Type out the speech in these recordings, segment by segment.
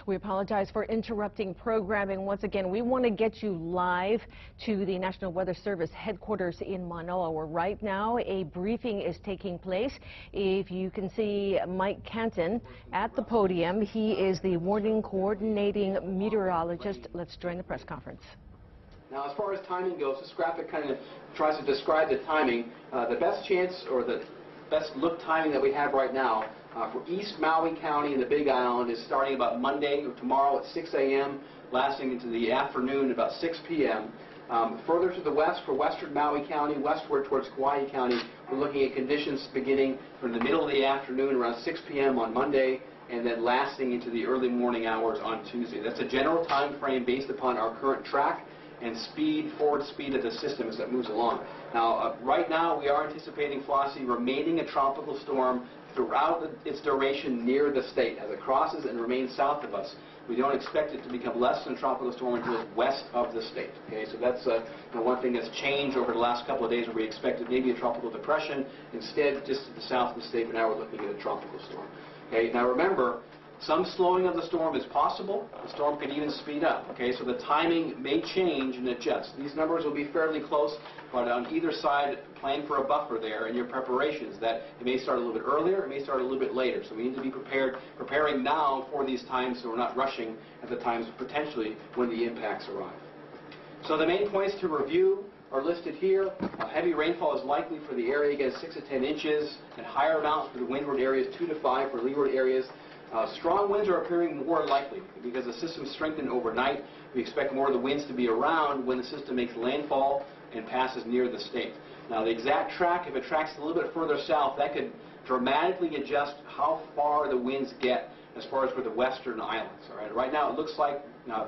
We apologize for interrupting programming. Once again, we want to get you live to the National Weather Service headquarters in Manoa, where right now a briefing is taking place. If you can see Mike Canton at the podium, he is the warning coordinating meteorologist. Let's join the press conference. Now, as far as timing goes, this graphic kind of tries to describe the timing. The best chance, or the best look timing that we have right now for East Maui County and the Big Island is starting about Monday or tomorrow at 6 a.m., lasting into the afternoon about 6 p.m. Further to the west for western Maui County, westward towards Kauai County, we're looking at conditions beginning from the middle of the afternoon around 6 p.m. on Monday and then lasting into the early morning hours on Tuesday. That's a general time frame based upon our current track and forward speed of the system as it moves along. Now, right now we are anticipating Flossie remaining a tropical storm throughout its duration near the state as it crosses and remains south of us. We don't expect it to become less than a tropical storm until it's west of the state. Okay, so that's one thing that's changed over the last couple of days where we expected maybe a tropical depression. Instead, just to the south of the state, but now we're looking at a tropical storm. Okay, now remember, some slowing of the storm is possible. The storm could even speed up. Okay, so the timing may change and adjust. These numbers will be fairly close, but on either side, plan for a buffer there in your preparations that it may start a little bit earlier, it may start a little bit later. So we need to be preparing now for these times so we're not rushing at the times potentially when the impacts arrive. So the main points to review are listed here. Heavy rainfall is likely for the area, again 6 to 10 inches, and higher amounts for the windward areas, 2 to 5 for leeward areas. Strong winds are appearing more likely because the system strengthened overnight. We expect more of the winds to be around when the system makes landfall and passes near the state. Now, the exact track, if it tracks a little bit further south, that could dramatically adjust how far the winds get as far as for the western islands. All right now, it looks like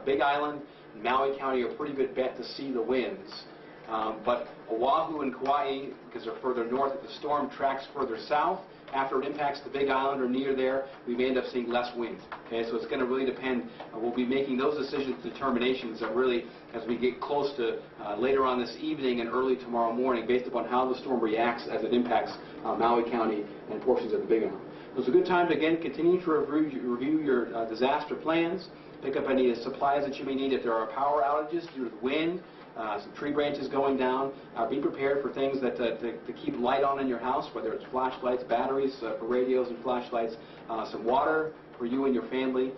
Big Island and Maui County are a pretty good bet to see the winds. But Oahu and Kauai, because they're further north, if the storm tracks further south, after it impacts the Big Island or near there, we may end up seeing less wind. Okay, so it's going to really depend. We'll be making those decisions, determinations that really, as we get close to later on this evening and early tomorrow morning, based upon how the storm reacts as it impacts Maui County and portions of the Big Island. So it's a good time to, again, continue to review your disaster plans, pick up any supplies that you may need if there are power outages due to the wind, some tree branches going down. Be prepared for things that to keep light on in your house, whether it's flashlights, batteries for radios and flashlights, some water for you and your family.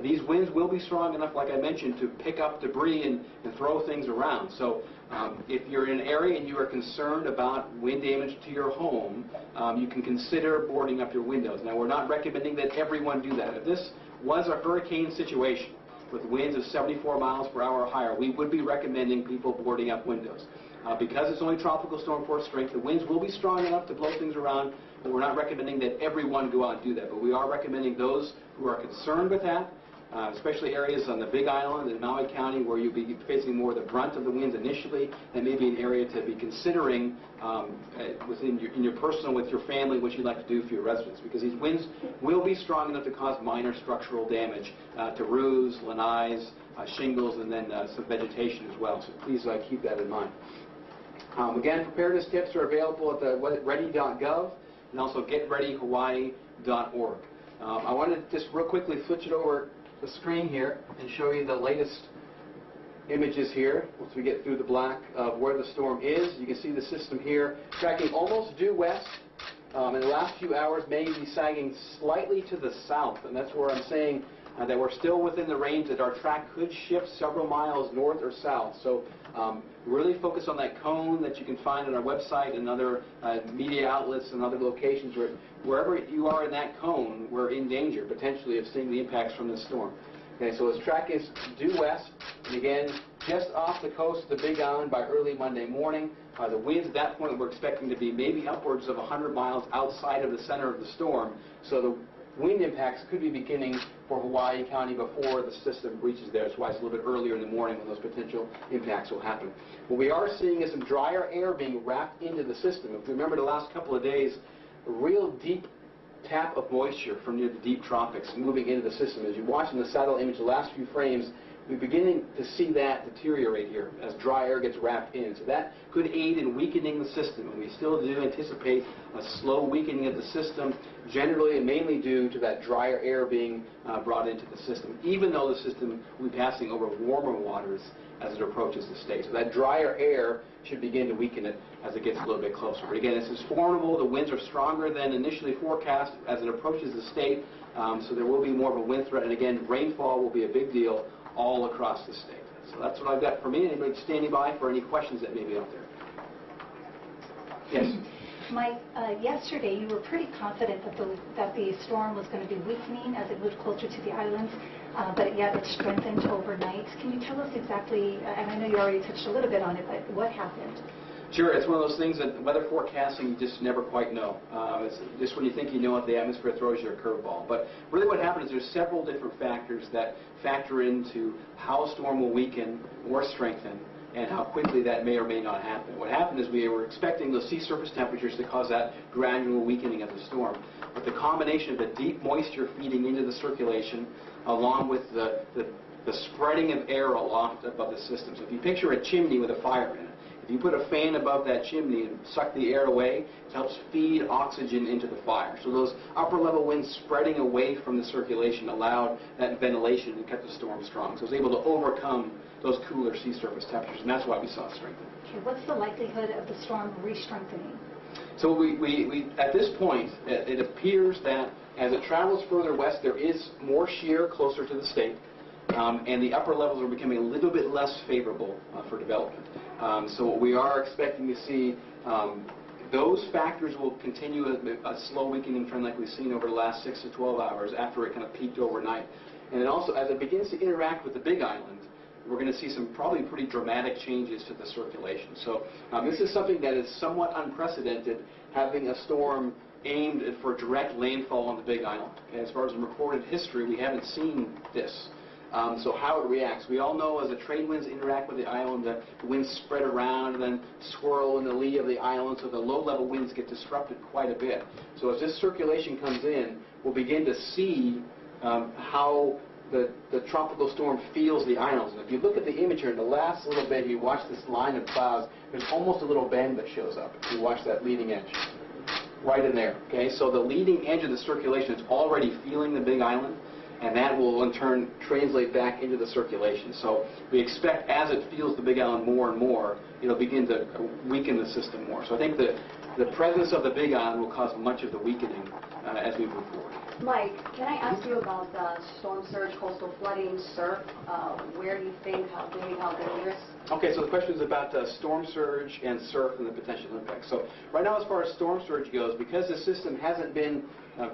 These winds will be strong enough, like I mentioned, to pick up debris and throw things around. So if you're in an area and you are concerned about wind damage to your home, you can consider boarding up your windows. Now, we're not recommending that everyone do that. If this was a hurricane situation with winds of 74 miles per hour or higher, we would be recommending people boarding up windows. Because it's only tropical storm force strength, the winds will be strong enough to blow things around, but we're not recommending that everyone go out and do that. But we are recommending those who are concerned with that, especially areas on the Big Island and Maui County where you'll be facing more of the brunt of the winds initially. That may be an area to be considering in your personal, with your family, what you'd like to do for your residents, because these winds will be strong enough to cause minor structural damage to roofs, lanais, shingles, and then some vegetation as well. So please keep that in mind. Again, preparedness tips are available at the ready.gov and also getreadyhawaii.org. I wanted to just real quickly switch it over the screen here and show you the latest images here once we get through the black of where the storm is. You can see the system here tracking almost due west. In the last few hours, may be sagging slightly to the south, and that's where I'm saying that we're still within the range that our track could shift several miles north or south. So really focus on that cone that you can find on our website and other media outlets and other locations. Wherever you are in that cone, we're in danger potentially of seeing the impacts from this storm. Okay, so its track is due west, and again, just off the coast of the Big Island by early Monday morning. The winds at that point we're expecting to be maybe upwards of 100 miles outside of the center of the storm. So the wind impacts could be beginning for Hawaii County before the system reaches there. That's why it's a little bit earlier in the morning when those potential impacts will happen. What we are seeing is some drier air being wrapped into the system. If you remember the last couple of days, a real deep tap of moisture from near the deep tropics moving into the system. As you watch in the satellite image, the last few frames, we're beginning to see that deteriorate here as dry air gets wrapped in. So that could aid in weakening the system, and we still do anticipate a slow weakening of the system, generally and mainly due to that drier air being brought into the system, even though the system will be passing over warmer waters as it approaches the state. So that drier air should begin to weaken it as it gets a little bit closer. But again, this is formidable. The winds are stronger than initially forecast as it approaches the state, so there will be more of a wind threat. And again, rainfall will be a big deal all across the state. So that's what I've got for me. Anybody standing by for any questions that may be out there? Yes? Mike, yesterday you were pretty confident that the storm was going to be weakening as it moved closer to the islands, but yet it strengthened overnight. Can you tell us exactly, and I know you already touched a little bit on it, but what happened? Sure, it's one of those things that weather forecasting you just never quite know. It's just when you think you know it, the atmosphere throws you a curveball. But really what happens is there's several different factors that factor into how a storm will weaken or strengthen and how quickly that may or may not happen. What happened is we were expecting those sea surface temperatures to cause that gradual weakening of the storm. But the combination of the deep moisture feeding into the circulation along with the spreading of air aloft above the system. So if you picture a chimney with a fire in it, if you put a fan above that chimney and suck the air away, it helps feed oxygen into the fire. So those upper level winds spreading away from the circulation allowed that ventilation and kept the storm strong. So it was able to overcome those cooler sea surface temperatures, and that's why we saw it strengthen. Okay, what's the likelihood of the storm re-strengthening? So we at this point, it appears that as it travels further west, there is more shear closer to the state. And the upper levels are becoming a little bit less favorable for development. So what we are expecting to see, those factors will continue a slow weakening trend like we've seen over the last 6 to 12 hours after it kind of peaked overnight. And then also, as it begins to interact with the Big Island, we're going to see some probably pretty dramatic changes to the circulation. So this is something that is somewhat unprecedented, having a storm aimed for direct landfall on the Big Island. Okay, as far as in recorded history, we haven't seen this. So how it reacts. We all know as the trade winds interact with the island, the winds spread around and then swirl in the lee of the island, so the low-level winds get disrupted quite a bit. So as this circulation comes in, we'll begin to see how the tropical storm feels the islands. And if you look at the image here, in the last little bit, you watch this line of clouds, there's almost a little bend that shows up. If you watch that leading edge. Right in there. Okay, so the leading edge of the circulation is already feeling the Big Island, and that will in turn translate back into the circulation. So we expect as it feels the Big Island more and more, it'll begin to weaken the system more. So I think the presence of the Big Island will cause much of the weakening as we move forward. Mike, can I ask you about storm surge, coastal flooding, surf? Where do you think, how big, how dangerous? Okay, so the question is about storm surge and surf and the potential impact. So right now as far as storm surge goes, because the system hasn't been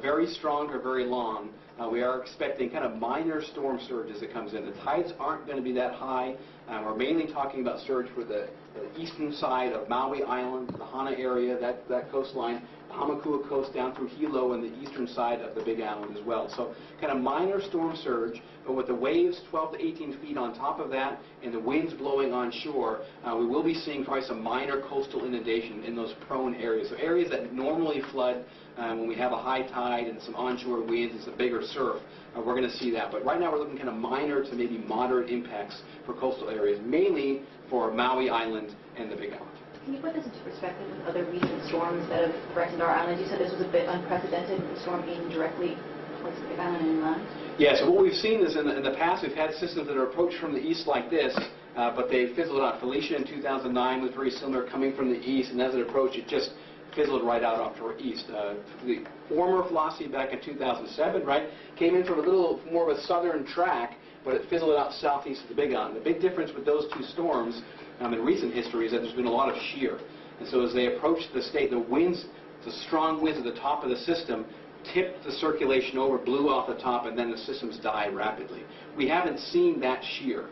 very strong or very long, we are expecting kind of minor storm surge as it comes in. The tides aren't going to be that high. We're mainly talking about surge for the eastern side of Maui Island, the Hana area, that coastline, the Hamakua coast down through Hilo and the eastern side of the Big Island as well. So kind of minor storm surge, but with the waves 12 to 18 feet on top of that and the winds blowing on shore, we will be seeing probably some minor coastal inundation in those prone areas. So areas that normally flood when we have a high tide and some onshore winds and some bigger surf, we're going to see that. But right now we're looking kind of minor to maybe moderate impacts for coastal areas, mainly for Maui Island and the Big Island. Can you put this into perspective with other recent storms that have threatened our island? You said this was a bit unprecedented, the storm being directly towards the Big Island and inland. Yeah, so what we've seen is in the past we've had systems that are approached from the east like this, but they fizzled out. Felicia in 2009 was very similar, coming from the east, and as it approached, it just fizzled right out off to our east. The former Flossie back in 2007, right, came in from a little more of a southern track, but it fizzled out southeast of the Big Island. The big difference with those two storms in recent history is that there's been a lot of shear. And so as they approached the state, the winds, the strong winds at the top of the system, tipped the circulation over, blew off the top, and then the systems died rapidly. We haven't seen that shear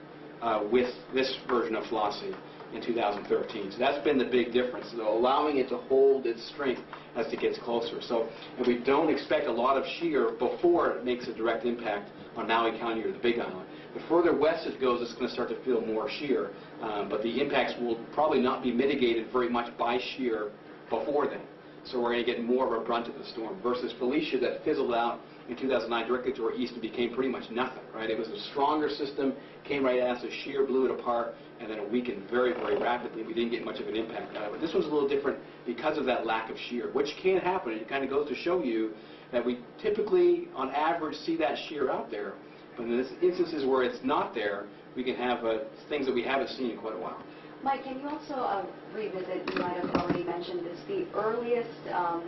with this version of Flossie in 2013. So that's been the big difference, allowing it to hold its strength as it gets closer. So and we don't expect a lot of shear before it makes a direct impact on Maui County or the Big Island. The further west it goes, it's going to start to feel more shear, but the impacts will probably not be mitigated very much by shear before then. so we're going to get more of a brunt of the storm, versus Felicia that fizzled out in 2009 directly to our east and became pretty much nothing, right? It was a stronger system, came right at us, a shear blew it apart, and then it weakened very, very rapidly. We didn't get much of an impact out of it. This one's a little different because of that lack of shear, which can happen. It kind of goes to show you that we typically, on average, see that shear out there. But in this instances where it's not there, we can have things that we haven't seen in quite a while. Mike, can you also revisit, you might have already mentioned this, the earliest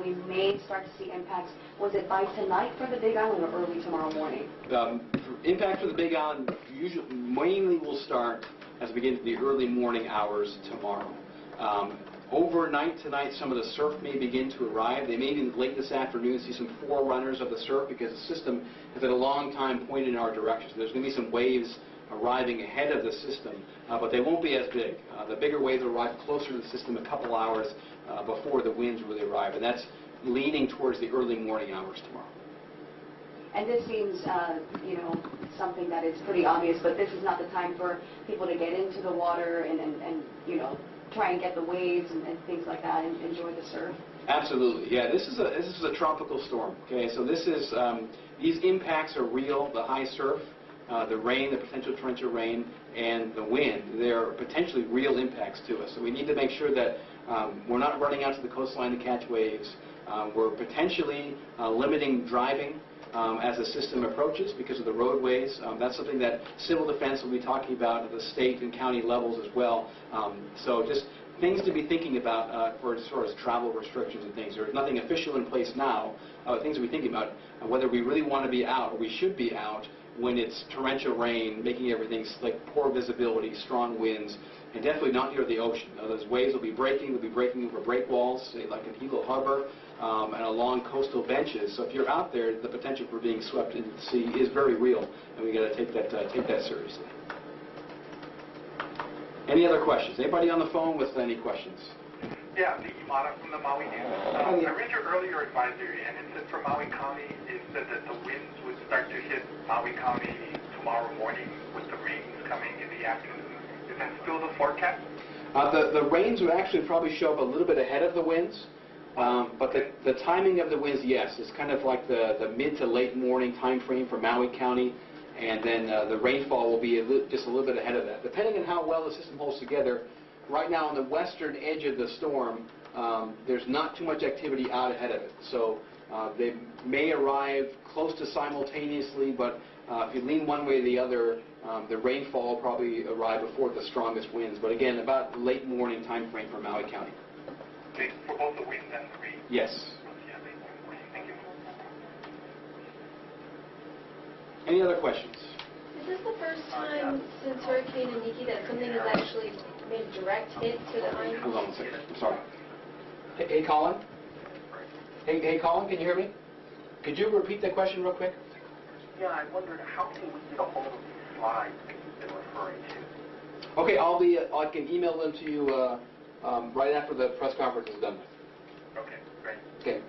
we may start to see impacts, was it by tonight for the Big Island or early tomorrow morning? Impact for the Big Island usually mainly will start as we get into the early morning hours tomorrow. Overnight tonight, some of the surf may begin to arrive. They may be late this afternoon see some forerunners of the surf because the system has had a long time pointed in our direction. So there's going to be some waves arriving ahead of the system, but they won't be as big. The bigger waves arrive closer to the system a couple hours before the winds really arrive, and that's leaning towards the early morning hours tomorrow. And this seems, something that is pretty obvious, but this is not the time for people to get into the water and try and get the waves and things like that and enjoy the surf. Absolutely, yeah. This is a tropical storm. Okay, so this is these impacts are real. The high surf, the rain, the potential torrential rain, and the wind. They're potentially real impacts to us. So we need to make sure that we're not running out to the coastline to catch waves. We're potentially limiting driving as the system approaches because of the roadways. That's something that Civil Defense will be talking about at the state and county levels as well. So just things to be thinking about for as far as travel restrictions and things. There's nothing official in place now. Things to be thinking about whether we really want to be out or we should be out when it's torrential rain, making everything slick, poor visibility, strong winds, and definitely not near the ocean. Those waves will be breaking. They'll be breaking over breakwalls, say like in Hilo Harbor, and along coastal benches. So if you're out there, the potential for being swept into the sea is very real, and we got to take that seriously. Any other questions? Anybody on the phone with any questions? Yeah, the Imada from the Maui News. I read your earlier advisory, and it said for Maui County, it said that the winds would start to hit Maui County tomorrow morning with the rains coming in the afternoon. Is that still the forecast? The rains would actually probably show up a little bit ahead of the winds, but the timing of the winds, yes, is kind of like the mid to late morning time frame for Maui County, and then the rainfall will be just a little bit ahead of that. Depending on how well the system holds together, right now on the western edge of the storm, there's not too much activity out ahead of it. So they may arrive close to simultaneously, but if you lean one way or the other, the rainfall will probably arrive before the strongest winds. But again, about late morning time frame for Maui County. Okay, for both the winds and the rain? Yes. Yeah, late morning. Thank you. Any other questions? Is this the first time since Hurricane Iniki that something has actually made a direct hit to the island? Hold on one second. I'm sorry. Hey, Colin? Hey, Colin, can you hear me? Could you repeat that question real quick? Yeah, I wondered how can we get a hold of these slides that you've been referring to? Okay, I can email them to you right after the press conference is done. Okay, great. Okay.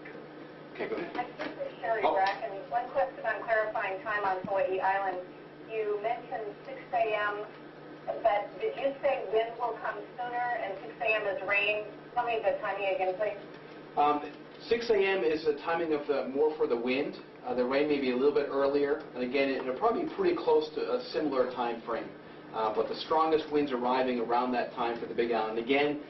Okay, go ahead. This is Sherry Bracken. One question on clarifying time on Hawaii Island. You mentioned 6 a.m., but did you say wind will come sooner and 6 a.m. is rain? Tell me the timing again, please. 6 a.m. is the timing of more for the wind. The rain may be a little bit earlier, and again, it'll probably be pretty close to a similar time frame. But the strongest winds arriving around that time for the Big Island. Again,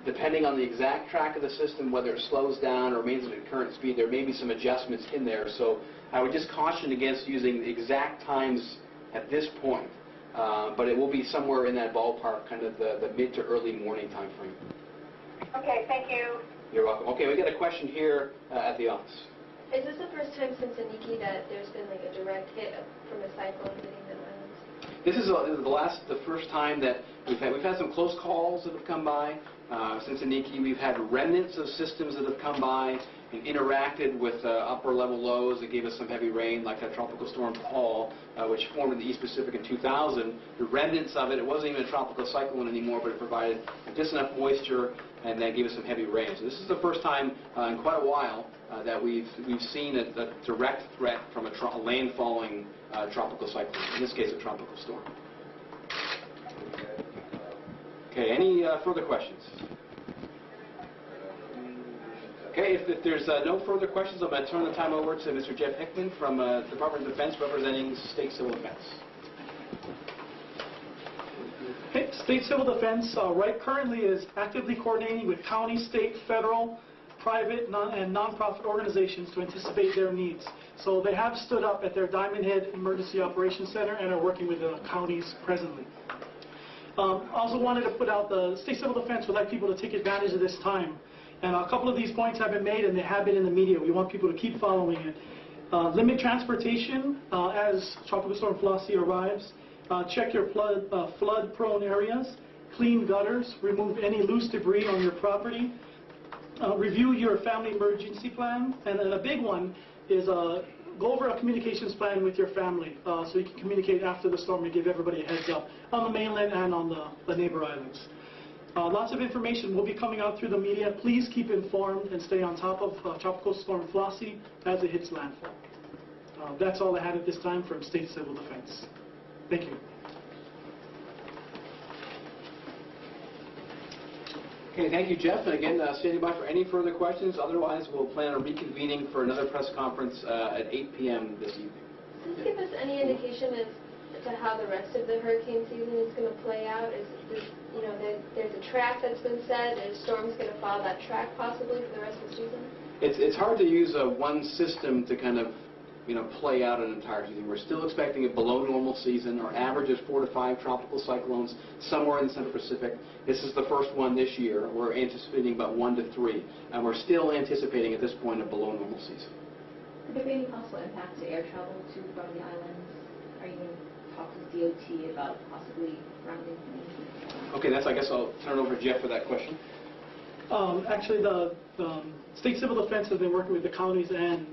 depending on the exact track of the system, whether it slows down or remains at its current speed, there may be some adjustments in there. So I would just caution against using the exact times at this point. But it will be somewhere in that ballpark, kind of the mid to early morning time frame. Okay, thank you. You're welcome. Okay, we got a question here at the office. Is this the first time since Iniki that there's been like a direct hit from a cyclone hitting the islands? This is the first time that we've had some close calls that have come by. Since Iniki, we've had remnants of systems that have come by and interacted with upper level lows that gave us some heavy rain, like that tropical storm Paul, which formed in the East Pacific in 2000. The remnants of it wasn't even a tropical cyclone anymore, but it provided just enough moisture and that gave us some heavy rain. So this is the first time in quite a while that we've seen a direct threat from a landfalling tropical cyclone, in this case a tropical storm. Okay, any further questions? Okay, if there's no further questions, I'm going to turn the time over to Mr. Jeff Hickman from Department of Defense representing State Civil Defense. Okay, State Civil Defense currently is actively coordinating with county, state, federal, private, and nonprofit organizations to anticipate their needs. So they have stood up at their Diamond Head Emergency Operations Center and are working with the counties presently. Also wanted to put out the State Civil Defense would like people to take advantage of this time. And a couple of these points have been made and they have been in the media. We want people to keep following it. Limit transportation as Tropical Storm Flossie arrives. Check your flood-prone areas. Clean gutters. Remove any loose debris on your property. Review your family emergency plan. And then a big one is go over a communications plan with your family so you can communicate after the storm and give everybody a heads up on the mainland and on the neighbor islands. Lots of information will be coming out through the media. Please keep informed and stay on top of Tropical Storm Flossie as it hits landfall. That's all I had at this time from State Civil Defense. Thank you. Okay, thank you, Jeff. And again, standing by for any further questions. Otherwise, we'll plan on reconvening for another press conference at 8 p.m. this evening. Does this give us any indication as to how the rest of the hurricane season is going to play out? Is this, you know, there's a track that's been set, and storms going to follow that track possibly for the rest of the season? It's hard to use one system to kind of, play out an entire season. We're still expecting a below normal season. Our average is 4 to 5 tropical cyclones somewhere in the Central Pacific. This is the first one this year. We're anticipating about 1 to 3, and we're still anticipating at this point a below normal season. Could there be any possible impact to air travel to from the islands? Are you going to talk to DOT about possibly grounding things? Okay, I guess I'll turn it over to Jeff for that question. Actually, the State Civil Defense has been working with the counties and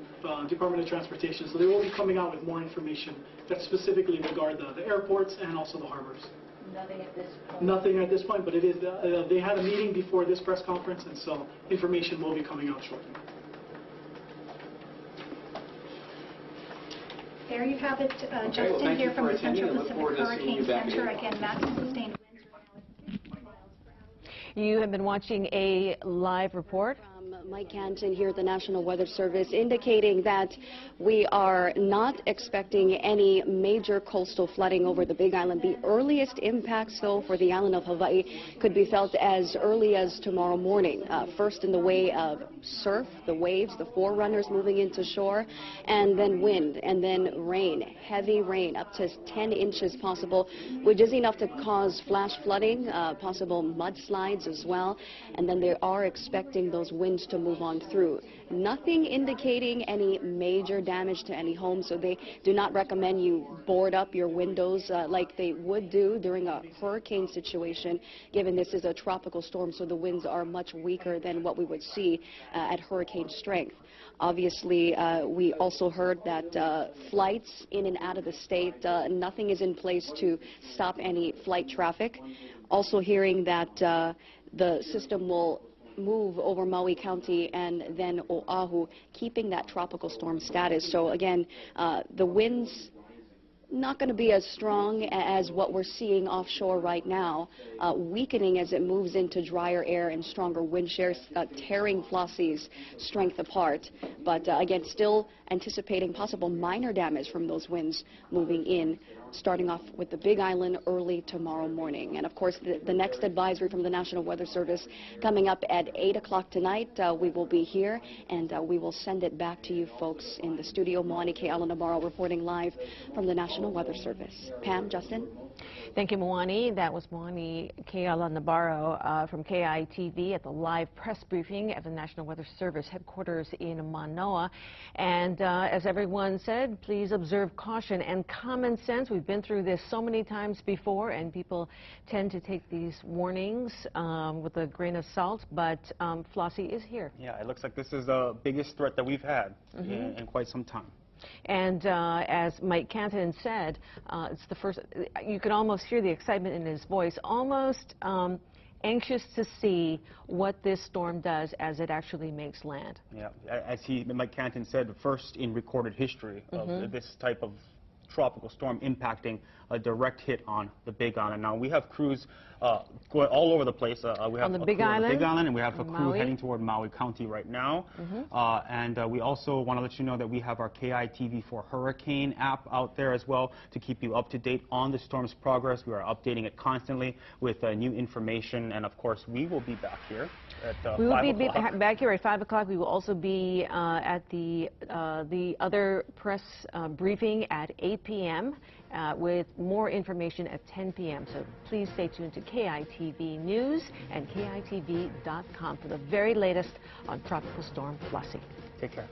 Department of Transportation, so they will be coming out with more information that specifically regard the airports and also the harbors. Nothing at this point? Nothing at this point, but it is. They had a meeting before this press conference, and so information will be coming out shortly. There you have it, well, Justin, here from the Central and look Pacific forward to seeing Hurricane you back Center. again. Again, maximum sustained winds right now at 50 miles per hour. You have been watching a live report. Mike Canton here at the National Weather Service indicating that we are not expecting any major coastal flooding over the Big Island. The earliest impacts, though, for the island of Hawaii could be felt as early as tomorrow morning. First in the way of surf, the waves, the forerunners moving into shore, and then wind, and then rain, heavy rain, up to 10 inches possible, which is enough to cause flash flooding, possible mudslides as well. And then they are expecting those winds to move on through. Nothing indicating any major damage to any home, so they do not recommend you board up your windows like they would do during a hurricane situation, given this is a tropical storm, so the winds are much weaker than what we would see at hurricane strength. Obviously, we also heard that flights in and out of the state, nothing is in place to stop any flight traffic. Also hearing that the system will move over Maui County and then Oahu, keeping that tropical storm status. So again, the winds not going to be as strong as what we're seeing offshore right now, weakening as it moves into drier air and stronger wind shears, tearing Flossie's strength apart. But again, still anticipating possible minor damage from those winds moving in, starting off with the Big Island early tomorrow morning. And of course, the next advisory from the National Weather Service coming up at 8 o'clock tonight. We will be here, and we will send it back to you folks in the studio. Moani Ke'ala Navarro reporting live from the National Weather Service. Pam, Justin? Thank you, Moani. That was Moani Ke'ala Navarro from KITV at the live press briefing at the National Weather Service headquarters in Manoa. And as everyone said, please observe caution and common sense. We've been through this so many times before, and people tend to take these warnings with a grain of salt, but Flossie is here. Yeah, it looks like this is the biggest threat that we've had in quite some time. And as Mike Canton said, it's the first, you could almost hear the excitement in his voice, almost anxious to see what this storm does as it actually makes land. Yeah, as Mike Canton said, first in recorded history of this type of tropical storm impacting a direct hit on the Big Island. Now, we have crews going all over the place. We have on the a Big crew on the Island? Big Island, and we have a crew Maui? heading toward Maui County right now. And we also want to let you know that we have our KITV4 Hurricane app out there as well to keep you up to date on the storm's progress. We are updating it constantly with new information, and of course, we will be back here at 5 We will be o'clock. back here at 5 o'clock. We will also be at the other press briefing at 8 p.m. With more information at 10 p.m. So please stay tuned to KITV News and KITV.com for the very latest on Tropical Storm Flossie. Take care.